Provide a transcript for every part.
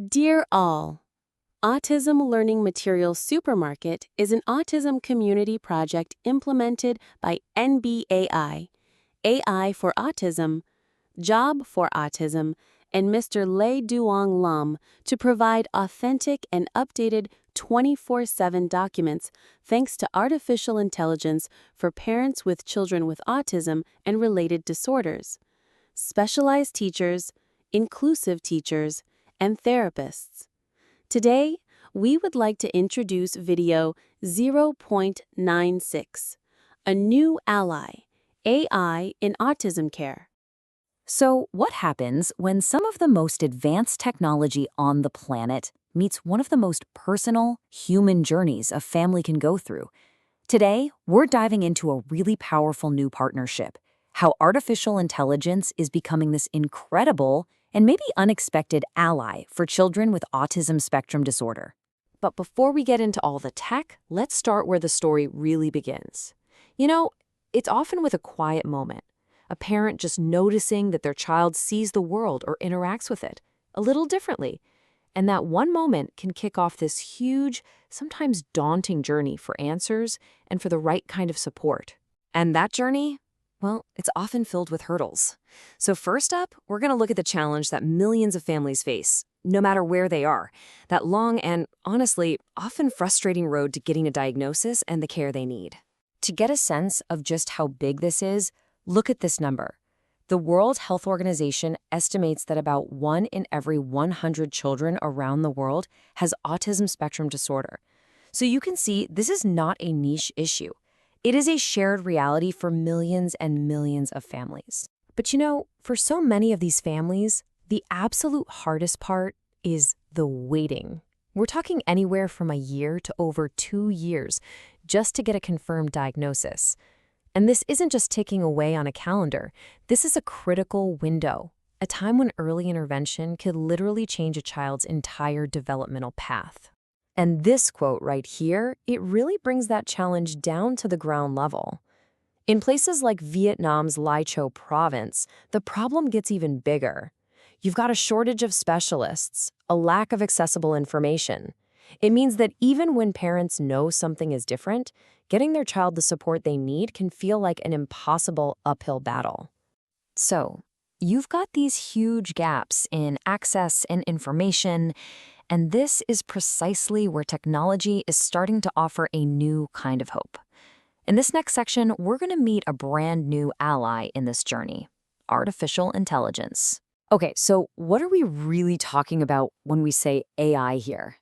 Dear all, Autism Learning Materials Supermarket is an autism community project implemented by NBAI, AI for Autism, Job for Autism, and Mr. Lei Duong Lam to provide authentic and updated 24/7 documents thanks to artificial intelligence for parents with children with autism and related disorders, specialized teachers, inclusive teachers, and therapists. Today, we would like to introduce video 0.96, a new ally, AI in autism care. So, what happens when some of the most advanced technology on the planet meets one of the most personal, human journeys a family can go through? Today, we're diving into a really powerful new partnership, how artificial intelligence is becoming this incredible and maybe unexpected ally for children with autism spectrum disorder. But before we get into all the tech, let's start where the story really begins. It's often with a quiet moment, a parent just noticing that their child sees the world or interacts with it a little differently. And that one moment can kick off this huge, sometimes daunting journey for answers and for the right kind of support. And that journey, well, it's often filled with hurdles. So first up, we're going to look at the challenge that millions of families face, no matter where they are, that long and, honestly, often frustrating road to getting a diagnosis and the care they need. To get a sense of just how big this is, look at this number. The World Health Organization estimates that about 1 in every 100 children around the world has autism spectrum disorder. So you can see this is not a niche issue. It is a shared reality for millions and millions of families. But for so many of these families, the absolute hardest part is the waiting. We're talking anywhere from a year to over 2 years just to get a confirmed diagnosis. And this isn't just ticking away on a calendar. This is a critical window, a time when early intervention could literally change a child's entire developmental path. And this quote right here, it really brings that challenge down to the ground level. In places like Vietnam's Lai Châu province, the problem gets even bigger. You've got a shortage of specialists, a lack of accessible information. It means that even when parents know something is different, getting their child the support they need can feel like an impossible uphill battle. So, you've got these huge gaps in access and information, and this is precisely where technology is starting to offer a new kind of hope. In this next section, we're going to meet a brand new ally in this journey, artificial intelligence. Okay, so what are we really talking about when we say AI here?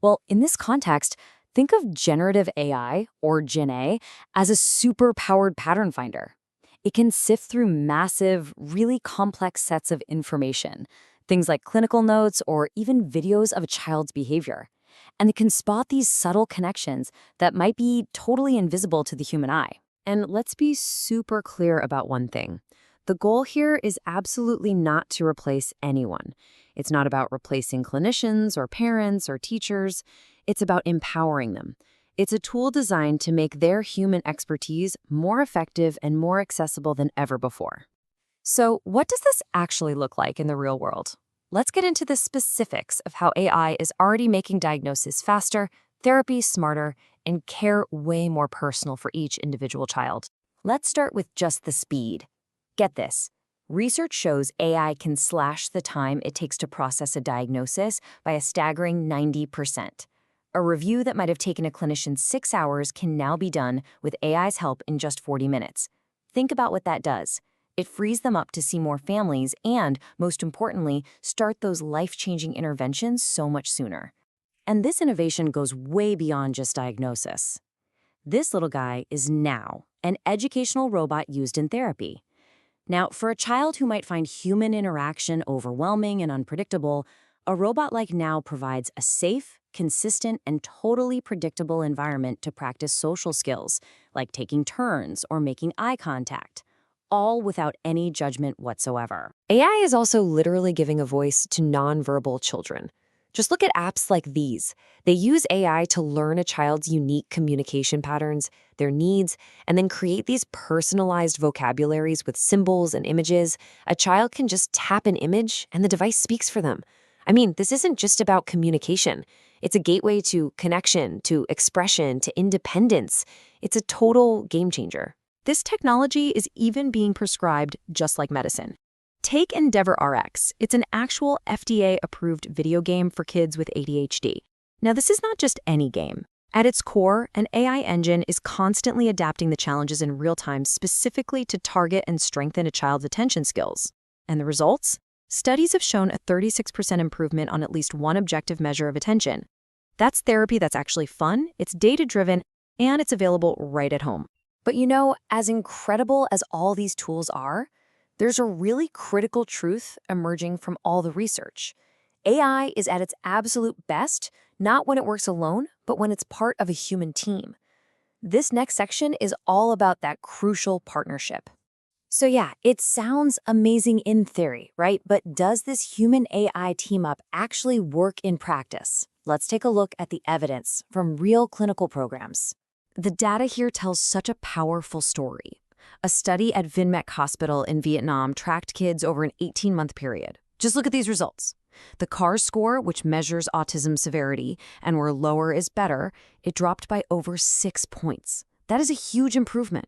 Well, in this context, think of generative AI, or Gen A, as a super-powered pattern finder. It can sift through massive, really complex sets of information, things like clinical notes or even videos of a child's behavior. And it can spot these subtle connections that might be totally invisible to the human eye. And let's be super clear about one thing. The goal here is absolutely not to replace anyone. It's not about replacing clinicians or parents or teachers. It's about empowering them. It's a tool designed to make their human expertise more effective and more accessible than ever before. So, what does this actually look like in the real world? Let's get into the specifics of how AI is already making diagnosis faster, therapy smarter, and care way more personal for each individual child. Let's start with just the speed. Get this. Research shows AI can slash the time it takes to process a diagnosis by a staggering 90%. A review that might have taken a clinician 6 hours can now be done with AI's help in just 40 minutes. Think about what that does. It frees them up to see more families and, most importantly, start those life-changing interventions so much sooner. And this innovation goes way beyond just diagnosis. This little guy is Now, an educational robot used in therapy. Now, for a child who might find human interaction overwhelming and unpredictable, a robot like Now provides a safe, consistent, and totally predictable environment to practice social skills, like taking turns or making eye contact, all without any judgment whatsoever. AI is also literally giving a voice to nonverbal children. Just look at apps like these. They use AI to learn a child's unique communication patterns, their needs, and then create these personalized vocabularies with symbols and images. A child can just tap an image and the device speaks for them. I mean, this isn't just about communication. It's a gateway to connection, to expression, to independence. It's a total game changer. This technology is even being prescribed just like medicine. Take Endeavor RX. It's an actual FDA-approved video game for kids with ADHD. Now, this is not just any game. At its core, an AI engine is constantly adapting the challenges in real time specifically to target and strengthen a child's attention skills. And the results? Studies have shown a 36% improvement on at least one objective measure of attention. That's therapy that's actually fun, it's data-driven, and it's available right at home. But as incredible as all these tools are, there's a really critical truth emerging from all the research. AI is at its absolute best, not when it works alone, but when it's part of a human team. This next section is all about that crucial partnership. So yeah, it sounds amazing in theory, right? But does this human-AI team-up actually work in practice? Let's take a look at the evidence from real clinical programs. The data here tells such a powerful story. A study at Vinmec Hospital in Vietnam tracked kids over an 18-month period. Just look at these results. The CAR score, which measures autism severity, and where lower is better, it dropped by over 6 points. That is a huge improvement.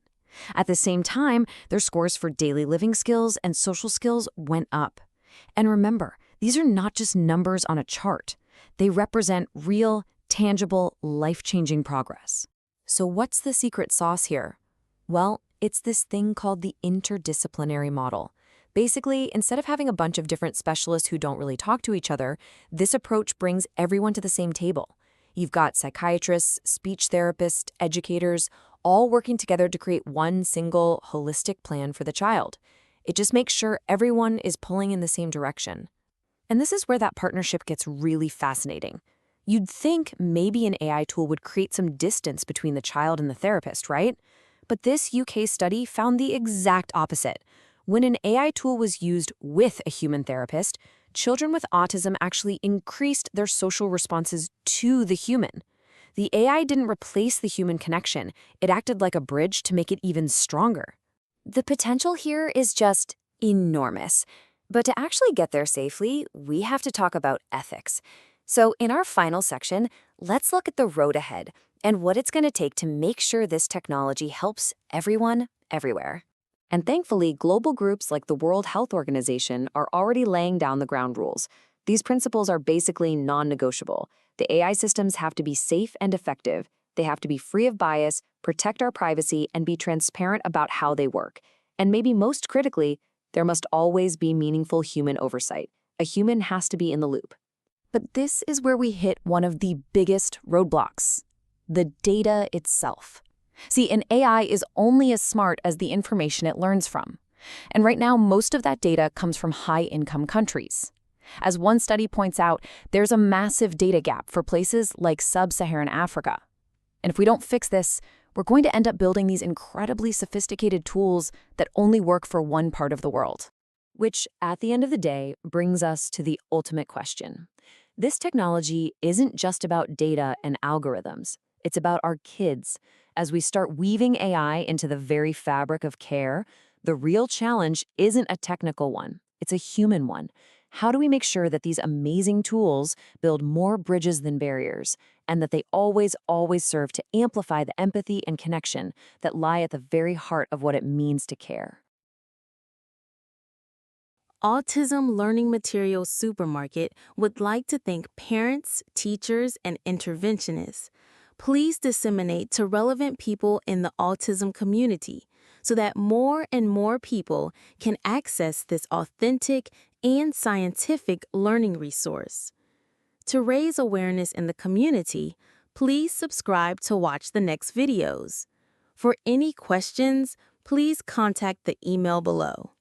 At the same time, their scores for daily living skills and social skills went up. And remember, these are not just numbers on a chart. They represent real, tangible, life-changing progress. So what's the secret sauce here? Well, it's this thing called the interdisciplinary model. Basically, instead of having a bunch of different specialists who don't really talk to each other, this approach brings everyone to the same table. You've got psychiatrists, speech therapists, educators, all working together to create one single, holistic plan for the child. It just makes sure everyone is pulling in the same direction. And this is where that partnership gets really fascinating. You'd think maybe an AI tool would create some distance between the child and the therapist, right? But this UK study found the exact opposite. When an AI tool was used with a human therapist, children with autism actually increased their social responses to the human. The AI didn't replace the human connection. It acted like a bridge to make it even stronger. The potential here is just enormous. But to actually get there safely, we have to talk about ethics. So in our final section, let's look at the road ahead and what it's going to take to make sure this technology helps everyone, everywhere. And thankfully, global groups like the World Health Organization are already laying down the ground rules. These principles are basically non-negotiable. The AI systems have to be safe and effective. They have to be free of bias, protect our privacy, and be transparent about how they work. And maybe most critically, there must always be meaningful human oversight. A human has to be in the loop. But this is where we hit one of the biggest roadblocks: the data itself. See, an AI is only as smart as the information it learns from. And right now, most of that data comes from high-income countries. As one study points out, there's a massive data gap for places like sub-Saharan Africa. And if we don't fix this, we're going to end up building these incredibly sophisticated tools that only work for one part of the world. Which, at the end of the day, brings us to the ultimate question. This technology isn't just about data and algorithms. It's about our kids. As we start weaving AI into the very fabric of care, the real challenge isn't a technical one. It's a human one. How do we make sure that these amazing tools build more bridges than barriers, and that they always serve to amplify the empathy and connection that lie at the very heart of what it means to care? Autism Learning Materials Supermarket would like to thank parents, teachers, and interventionists. Please disseminate to relevant people in the autism community so that more and more people can access this authentic and scientific learning resource. To raise awareness in the community, please subscribe to watch the next videos. For any questions, please contact the email below.